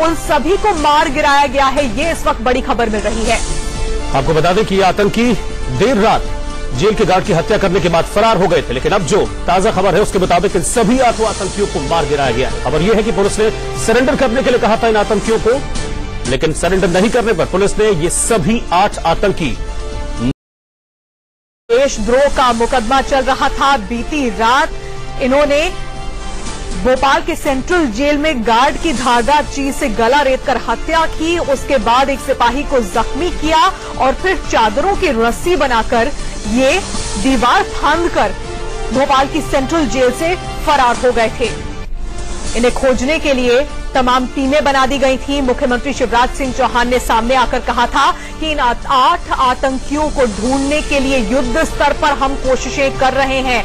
उन सभी को मार गिराया गया है, ये इस वक्त बड़ी खबर मिल रही है। आपको बता दें कि ये आतंकी देर रात जेल के गार्ड की हत्या करने के बाद फरार हो गए थे, लेकिन अब जो ताजा खबर है उसके मुताबिक इन सभी 8 आतंकियों को मार गिराया गया है। खबर यह है कि पुलिस ने सरेंडर करने के लिए कहा था इन आतंकियों को, लेकिन सरेंडर नहीं करने पर पुलिस ने ये सभी 8 आतंकी। देशद्रोह का मुकदमा चल रहा था। बीती रात इन्होंने भोपाल के सेंट्रल जेल में गार्ड की धारदार चीज से गला रेतकर हत्या की, उसके बाद एक सिपाही को जख्मी किया और फिर चादरों की रस्सी बनाकर ये दीवार फांदकर भोपाल की सेंट्रल जेल से फरार हो गए थे। इन्हें खोजने के लिए तमाम टीमें बना दी गई थी। मुख्यमंत्री शिवराज सिंह चौहान ने सामने आकर कहा था कि इन 8 आतंकियों को ढूंढने के लिए युद्ध स्तर पर हम कोशिशें कर रहे हैं,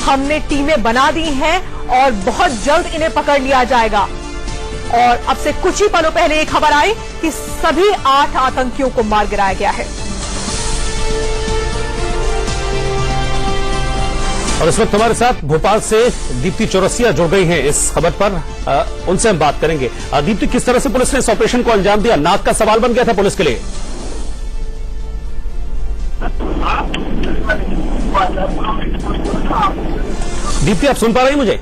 हमने टीमें बना दी हैं और बहुत जल्द इन्हें पकड़ लिया जाएगा। और अब से कुछ ही पलों पहले एक खबर आई कि सभी 8 आतंकियों को मार गिराया गया है। और इस वक्त हमारे साथ भोपाल से दीप्ति चौरसिया जुड़ गई हैं इस खबर पर, उनसे हम बात करेंगे। दीप्ति, किस तरह से पुलिस ने इस ऑपरेशन को अंजाम दिया? नाक का सवाल बन गया था पुलिस के लिए। दीप्ति, आप सुन पा रही हैं मुझे?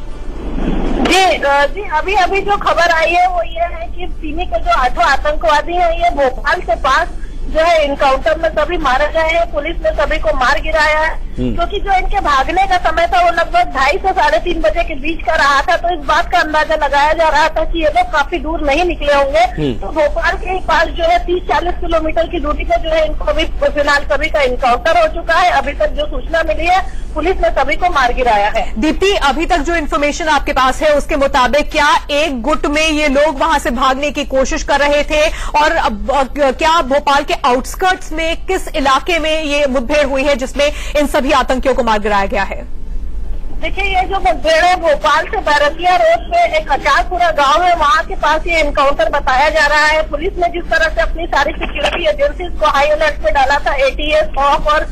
जी, अभी जो खबर आई है वो ये है कि सीमी के जो 8 आतंकवादी हैं ये भोपाल के पास जो है इनकाउंटर में सभी मारे गए हैं। पुलिस ने सभी को मार गिराया है, क्योंकि जो इनके भागने का समय था वो लगभग 2:30 से 3:30 बजे के बीच का रहा था। तो इस बात का अंदाजा लगाया जा रहा था कि ये लोग काफी दूर नहीं निकले होंगे। तो भोपाल के पास जो है 30-40 किलोमीटर की दूरी पर जो है इनको अभी फिलहाल सभी का इनकाउंटर हो चुका है। अभी तक जो सूचना मिली है पुलिस ने सभी को मार गिराया है। दीप्ति, अभी तक जो इन्फॉर्मेशन आपके पास है उसके मुताबिक क्या एक गुट में ये लोग वहां से भागने की कोशिश कर रहे थे, और क्या भोपाल के आउटस्कर्ट्स में किस इलाके में ये मुठभेड़ हुई है जिसमें इन सभी आतंकियों को मार गिराया गया है? देखिए, ये जो मुठभेड़ है भोपाल से बैरसिया रोड पे एक अचारपुरा गांव है, वहां के पास ये एनकाउंटर बताया जा रहा है। पुलिस ने जिस तरह से अपनी सारी सिक्योरिटी एजेंसीज को हाई अलर्ट पे डाला था, ATS, ऑफ और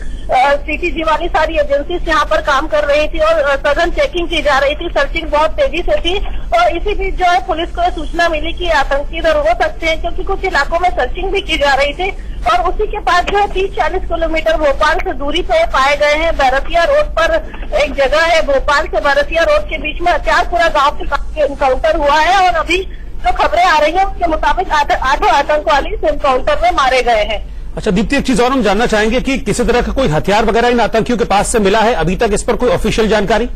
CTG वाली सारी एजेंसीज यहाँ पर काम कर रही थी और सघन चेकिंग की जा रही थी। सर्चिंग बहुत तेजी से थी और इसी बीच जो है पुलिस को सूचना मिली कि आतंकी इधर हो सकते हैं, क्योंकि कुछ इलाकों में सर्चिंग भी की जा रही थी। और उसी के पास जो है 30-40 किलोमीटर भोपाल से दूरी पे पाए गए हैं। बैरसिया रोड पर एक जगह है, भोपाल से बैरसिया रोड के बीच में अचारपुरा गाँव के पास एनकाउंटर हुआ है और अभी जो खबरें आ रही है उसके मुताबिक 8 आतंकवादी इस एनकाउंटर में मारे गए हैं। अच्छा दीप्ति, एक चीज और हम जानना चाहेंगे कि किसी तरह का कोई हथियार वगैरह इन आतंकियों के पास से मिला है? अभी तक इस पर कोई ऑफिशियल जानकारी?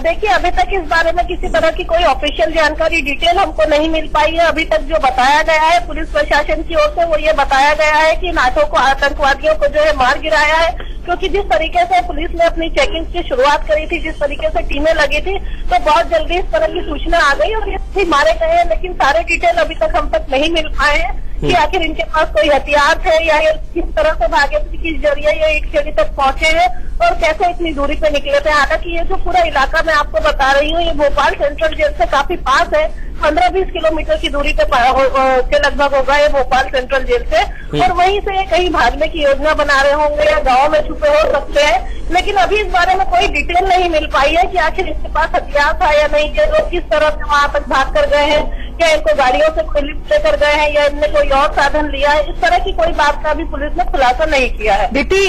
देखिए, अभी तक इस बारे में किसी तरह की कोई ऑफिशियल जानकारी डिटेल हमको नहीं मिल पाई है। अभी तक जो बताया गया है पुलिस प्रशासन की ओर से वो ये बताया गया है कि इन 8 आतंकवादियों को जो है मार गिराया है, क्योंकि जिस तरीके से पुलिस ने अपनी चेकिंग की शुरुआत करी थी, जिस तरीके से टीमें लगी थी, तो बहुत जल्दी इस तरह की सूचना आ गई और ये मारे गए हैं। लेकिन सारे डिटेल अभी तक हम तक नहीं मिल पाए हैं कि आखिर इनके पास कोई हथियार थे या ये किस तरह से भागे थे, किस जरिए ये एक जगह तक पहुंचे हैं और कैसे इतनी दूरी पे निकले थे। हालांकि ये जो पूरा इलाका मैं आपको बता रही हूँ ये भोपाल सेंट्रल जेल से काफी पास है, 15-20 किलोमीटर की दूरी पे के लगभग होगा ये भोपाल सेंट्रल जेल से। और वहीं से ये कहीं भागने की योजना बना रहे होंगे या गाँव में छुपे हो सकते हैं, लेकिन अभी इस बारे में कोई डिटेल नहीं मिल पाई है कि आखिर इसके पास हथियार था या नहीं, ये लोग किस तरह से वहां तक भाग कर गए हैं, क्या इनको गाड़ियों से कोई लिफ्ट लेकर गए हैं या इनने कोई और साधन लिया है। इस तरह की कोई बात का भी पुलिस ने खुलासा नहीं किया है। दीप्ति,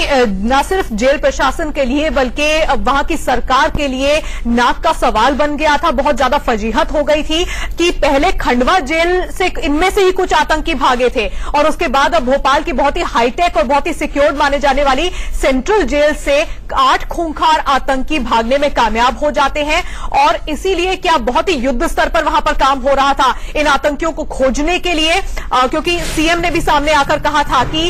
न सिर्फ जेल प्रशासन के लिए बल्कि वहां की सरकार के लिए नाक का सवाल बन गया था। बहुत ज्यादा फजीहत हो गई थी कि पहले खंडवा जेल से इनमें से ही कुछ आतंकी भागे थे और उसके बाद अब भोपाल की बहुत ही हाईटेक और बहुत ही सिक्योर्ड माने जाने वाली सेंट्रल जेल से 8 खूंखार आतंकी भागने में कामयाब हो जाते हैं। और इसीलिए क्या बहुत ही युद्ध स्तर पर वहां पर काम हो रहा था इन आतंकियों को खोजने के लिए, क्योंकि सीएम ने भी सामने आकर कहा था कि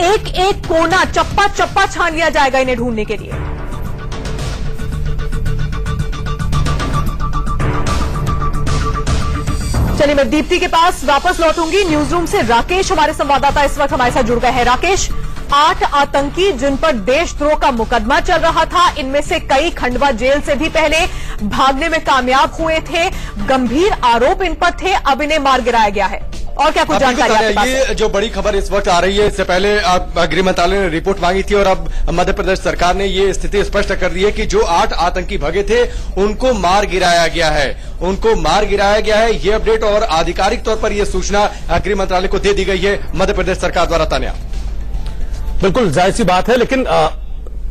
एक एक कोना चप्पा चप्पा छान लिया जाएगा इन्हें ढूंढने के लिए। चलिए, मैं दीप्ति के पास वापस लौटूंगी। न्यूज रूम से राकेश हमारे संवाददाता इस वक्त हमारे साथ जुड़ गए हैं। राकेश, 8 आतंकी जिन पर देशद्रोह का मुकदमा चल रहा था, इनमें से कई खंडवा जेल से भी पहले भागने में कामयाब हुए थे, गंभीर आरोप इन पर थे, अब इन्हें मार गिराया गया है और क्या कुछ जानकारी आपके पास है? ये जो बड़ी खबर इस वक्त आ रही है, इससे पहले गृह मंत्रालय ने रिपोर्ट मांगी थी और अब मध्य प्रदेश सरकार ने ये स्थिति स्पष्ट कर दी है कि जो 8 आतंकी भगे थे उनको मार गिराया गया है, ये अपडेट और आधिकारिक तौर पर यह सूचना गृह मंत्रालय को दे दी गई है मध्य प्रदेश सरकार द्वारा। तान्या, बिल्कुल जाहिर सी बात है, लेकिन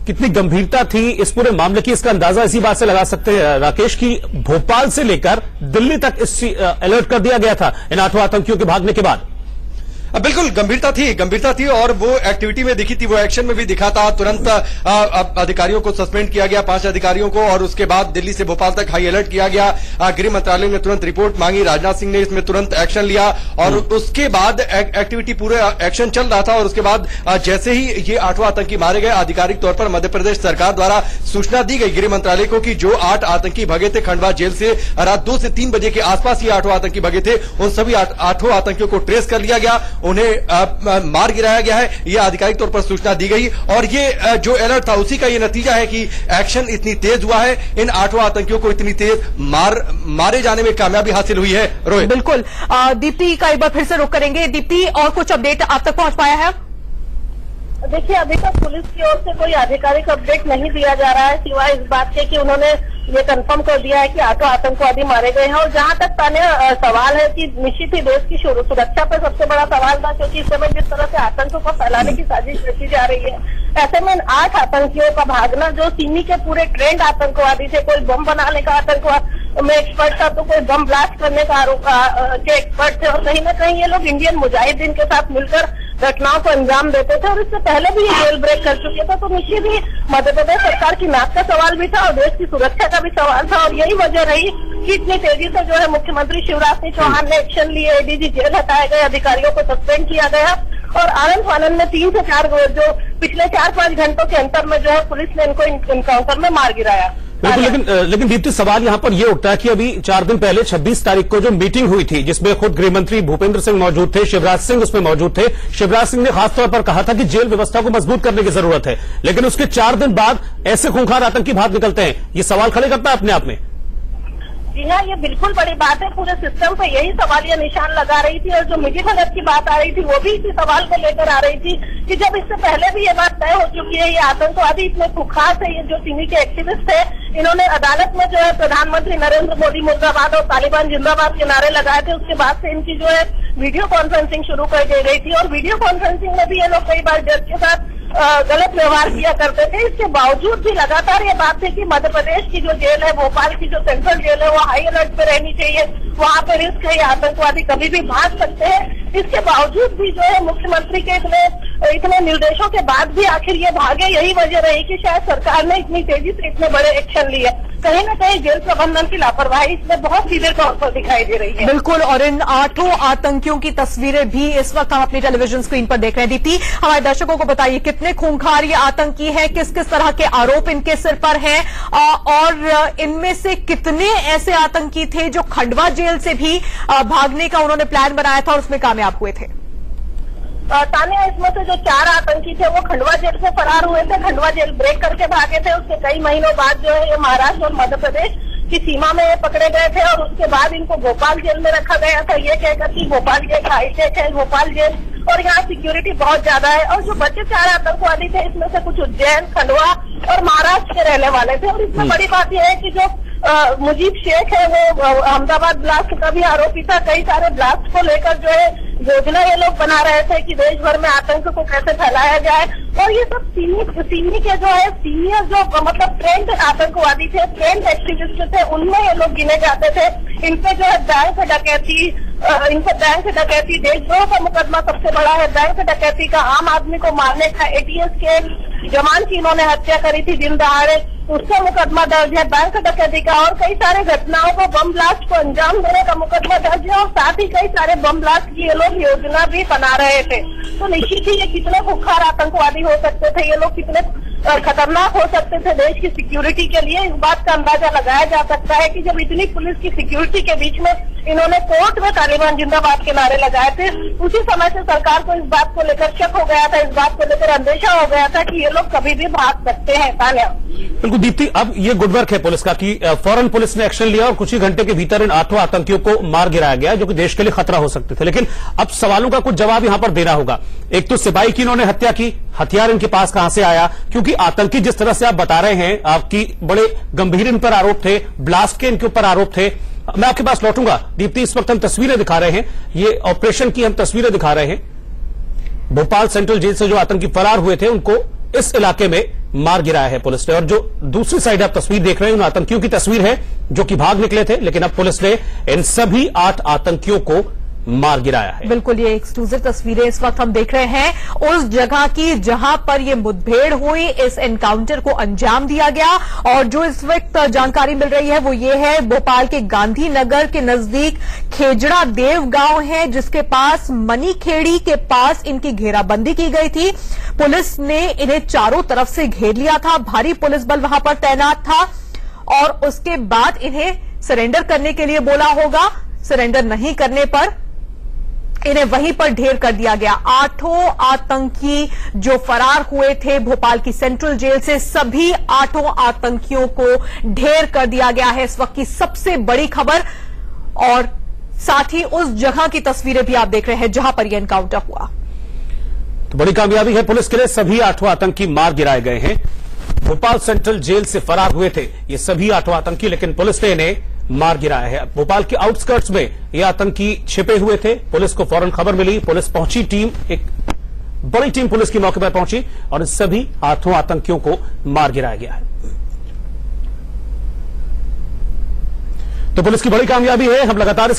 कितनी गंभीरता थी इस पूरे मामले की, इसका अंदाजा इसी बात से लगा सकते हैं राकेश की भोपाल से लेकर दिल्ली तक इस अलर्ट कर दिया गया था इन 8 आतंकियों के भागने के बाद। बिल्कुल गंभीरता थी और वो एक्टिविटी में दिखी थी, वो एक्शन में भी दिखा था। तुरंत अधिकारियों को सस्पेंड किया गया, 5 अधिकारियों को, और उसके बाद दिल्ली से भोपाल तक हाई अलर्ट किया गया। गृह मंत्रालय ने तुरंत रिपोर्ट मांगी, राजनाथ सिंह ने इसमें तुरंत एक्शन लिया और उसके बाद एक्टिविटी पूरे एक्शन चल रहा था। और उसके बाद जैसे ही ये 8 आतंकी मारे गए, आधिकारिक तौर पर मध्य प्रदेश सरकार द्वारा सूचना दी गई गृह मंत्रालय को कि जो 8 आतंकी भगे थे खंडवा जेल से रात 2 से 3 बजे के आसपास ये 8 आतंकी भगे थे, उन सभी 8 आतंकियों को ट्रेस कर लिया गया, उन्हें मार गिराया गया है, यह आधिकारिक तौर पर सूचना दी गई। और ये जो अलर्ट था उसी का ये नतीजा है कि एक्शन इतनी तेज हुआ है, इन 8 आतंकियों को इतनी तेज मारे जाने में कामयाबी हासिल हुई है। रोहित, बिल्कुल। दीप्ति का एक बार फिर से रुख करेंगे। दीप्ति, और कुछ अपडेट आप तक पहुंच पाया है? देखिए, अभी तक पुलिस की ओर से कोई आधिकारिक अपडेट नहीं दिया जा रहा है, सिवाय इस बात के कि उन्होंने ये कंफर्म कर दिया है कि 8 आतंकवादी मारे गए हैं। और जहां तक तान्या सवाल है कि निश्चित ही देश की सुरक्षा पर सबसे बड़ा सवाल था, क्योंकि इस समय जिस तरह से आतंक को फैलाने की साजिश रची जा रही है, ऐसे में इन 8 आतंकियों का भागना, जो सिमी के पूरे ट्रेंड आतंकवादी थे, कोई बम बनाने का आतंकवाद में एक्सपर्ट था तो कोई बम ब्लास्ट करने का के एक्सपर्ट थे, और कहीं ना कहीं ये लोग इंडियन मुजाहिदीन के साथ मिलकर घटनाओं को अंजाम देते थे और इससे पहले भी ये जेल ब्रेक कर चुके थे। तो निश्चित ही मध्य प्रदेश सरकार की नाक का सवाल भी था और देश की सुरक्षा का भी सवाल था, और यही वजह रही कि इतनी तेजी से जो है मुख्यमंत्री शिवराज सिंह चौहान ने एक्शन लिए, एडीजी जेल हटाए गए, अधिकारियों को सस्पेंड किया गया और आनंद फानंद में 3 से 4 जो पिछले 4-5 घंटों के अंतर में जो है पुलिस ने इनको इनकाउंटर में मार गिराया। बिल्कुल, लेकिन दीप्ति, सवाल यहां पर यह उठता है कि अभी 4 दिन पहले 26 तारीख को जो मीटिंग हुई थी, जिसमें खुद गृह मंत्री भूपेंद्र सिंह मौजूद थे, शिवराज सिंह उसमें मौजूद थे। शिवराज सिंह ने खासतौर पर कहा था कि जेल व्यवस्था को मजबूत करने की जरूरत है, लेकिन उसके 4 दिन बाद ऐसे खूंखार आतंकी भाग निकलते हैं, ये सवाल खड़े करता है अपने आप में। जी हाँ, ये बिल्कुल बड़ी बात है, पूरे सिस्टम पे यही सवालिया निशान लगा रही थी। और जो मीटिंग हलत की बात आ रही थी वो भी इसी सवाल को लेकर आ रही थी कि जब इससे पहले भी ये बात तय हो चुकी है, ये आतंकवादी इतने खुखार थे, ये जो सिमी के एक्टिविस्ट थे, इन्होंने अदालत में जो है प्रधानमंत्री नरेंद्र मोदी मुर्दाबाद और तालिबान जिंदाबाद के नारे लगाए थे। उसके बाद से इनकी जो है वीडियो कॉन्फ्रेंसिंग शुरू कर दी गई थी और वीडियो कॉन्फ्रेंसिंग में भी ये लोग कई बार जज के साथ गलत व्यवहार किया करते थे। इसके बावजूद भी लगातार ये बात थी कि मध्य प्रदेश की जो जेल है, भोपाल की जो सेंट्रल जेल है, वो हाई अलर्ट पे रहनी चाहिए, वहाँ पे रिस्क है, ये आतंकवादी कभी भी भाग सकते हैं। इसके बावजूद भी जो है मुख्यमंत्री के इतने निर्देशों के बाद भी आखिर ये भागे, यही वजह रही कि शायद सरकार ने इतनी तेजी से इतने बड़े एक्शन लिए। कहीं न कहीं जेल प्रबंधन की लापरवाही इसमें बहुत सीधे तौर पर दिखाई दे रही है। बिल्कुल, और इन 8 आतंकियों की तस्वीरें भी इस वक्त हम अपनी टेलीविजन स्क्रीन पर देख रहे हैं। दीप्ति, हमारे दर्शकों को बताइए कितने खूंखार ये आतंकी हैं, किस किस तरह के आरोप इनके सिर पर हैं, और इनमें से कितने ऐसे आतंकी थे जो खंडवा जेल से भी भागने का उन्होंने प्लान बनाया था और उसमें कामयाब हुए थे? तान्या, इसमें से जो 4 आतंकी थे वो खंडवा जेल से फरार हुए थे, खंडवा जेल ब्रेक करके भागे थे। उसके कई महीनों बाद जो है ये महाराष्ट्र और मध्य प्रदेश की सीमा में ये पकड़े गए थे और उसके बाद इनको भोपाल जेल में रखा गया था, ये कहकर कि भोपाल जेल हाईटेक है, भोपाल जेल, और यहाँ सिक्योरिटी बहुत ज्यादा है। और जो बचे 4 आतंकवादी थे, इसमें से कुछ उज्जैन, खंडवा और महाराष्ट्र के रहने वाले थे। और इसमें बड़ी बात यह है कि जो मुजीब शेख है वो अहमदाबाद ब्लास्ट का भी आरोपी था। कई सारे ब्लास्ट को लेकर जो है योजना ये लोग बना रहे थे कि देश भर में आतंक को कैसे फैलाया जाए। और ये सब सीमी के जो है सीनियर जो मतलब ट्रेंड आतंकवादी थे, ट्रेंड एक्टिविस्ट थे, उनमें ये लोग गिने जाते थे। इनपे जो है बैंक डकैती, देशद्रोह का मुकदमा सबसे बड़ा है, बैंक डकैती का, आम आदमी को मारने का, एटीएस के जवान की इन्होंने हत्या करी थी दिन दहाड़े, उसका मुकदमा दर्ज है, बैंक डकैती का, और कई सारे घटनाओं को, बम ब्लास्ट को अंजाम देने का मुकदमा दर्ज है। और साथ ही कई सारे बम ब्लास्ट की ये लोग योजना भी बना रहे थे। तो निश्चित ही ये कितने खुखार आतंकवादी हो सकते थे, ये लोग कितने खतरनाक हो सकते थे देश की सिक्योरिटी के लिए, इस बात का अंदाजा लगाया जा सकता है कि जब इतनी पुलिस की सिक्योरिटी के बीच में इन्होंने कोर्ट में तालिबान जिंदाबाद के नारे लगाए थे। उसी समय से सरकार को इस बात को लेकर शक हो गया था, इस बात को लेकर अंदेशा हो गया था कि ये लोग कभी भी भाग सकते हैं। तान्या, बिल्कुल दीप्ति, अब ये गुड वर्क है पुलिस का कि फौरन पुलिस ने एक्शन लिया और कुछ ही घंटे के भीतर इन 8 आतंकियों को मार गिराया गया, जो कि देश के लिए खतरा हो सकते थे। लेकिन अब सवालों का कुछ जवाब यहां पर देना होगा। एक तो सिपाही की इन्होंने हत्या की, हथियार इनके पास कहां से आया? क्योंकि आतंकी जिस तरह से आप बता रहे हैं, आपकी बड़े गंभीर इन पर आरोप थे, ब्लास्ट के इनके ऊपर आरोप थे। मैं आपके पास लौटूंगा दीप्ति, इस वक्त हम तस्वीरें दिखा रहे हैं, ये ऑपरेशन की हम तस्वीरें दिखा रहे हैं। भोपाल सेंट्रल जेल से जो आतंकी फरार हुए थे उनको इस इलाके में मार गिराया है पुलिस ने। और जो दूसरी साइड आप तस्वीर देख रहे हैं, उन आतंकियों की तस्वीर है जो कि भाग निकले थे, लेकिन अब पुलिस ने इन सभी 8 आतंकियों को मार गिराया है। बिल्कुल, ये एक्सक्लूसिव तस्वीरें इस वक्त हम देख रहे हैं उस जगह की जहां पर ये मुठभेड़ हुई, इस एनकाउंटर को अंजाम दिया गया। और जो इस वक्त जानकारी मिल रही है वो ये है, भोपाल के गांधीनगर के नजदीक खेजड़ा देव गांव है, जिसके पास मनीखेड़ी के पास इनकी घेराबंदी की गई थी। पुलिस ने इन्हें चारों तरफ से घेर लिया था, भारी पुलिस बल वहां पर तैनात था और उसके बाद इन्हें सरेंडर करने के लिए बोला होगा। सरेंडर नहीं करने पर इन्हें वहीं पर ढेर कर दिया गया। 8 आतंकी जो फरार हुए थे भोपाल की सेंट्रल जेल से, सभी 8 आतंकियों को ढेर कर दिया गया है, इस वक्त की सबसे बड़ी खबर। और साथ ही उस जगह की तस्वीरें भी आप देख रहे हैं जहां पर यह एनकाउंटर हुआ। तो बड़ी कामयाबी है पुलिस के लिए, सभी 8 आतंकी मार गिराए गए हैं। भोपाल सेंट्रल जेल से फरार हुए थे ये सभी 8 आतंकी, लेकिन पुलिस ने इन्हें मार गिराया है। भोपाल के आउटस्कर्ट्स में ये आतंकी छिपे हुए थे, पुलिस को फौरन खबर मिली, पुलिस पहुंची, टीम एक बड़ी टीम पुलिस की मौके पर पहुंची और इन सभी 8 आतंकियों को मार गिराया गया है। तो पुलिस की बड़ी कामयाबी है, हम लगातार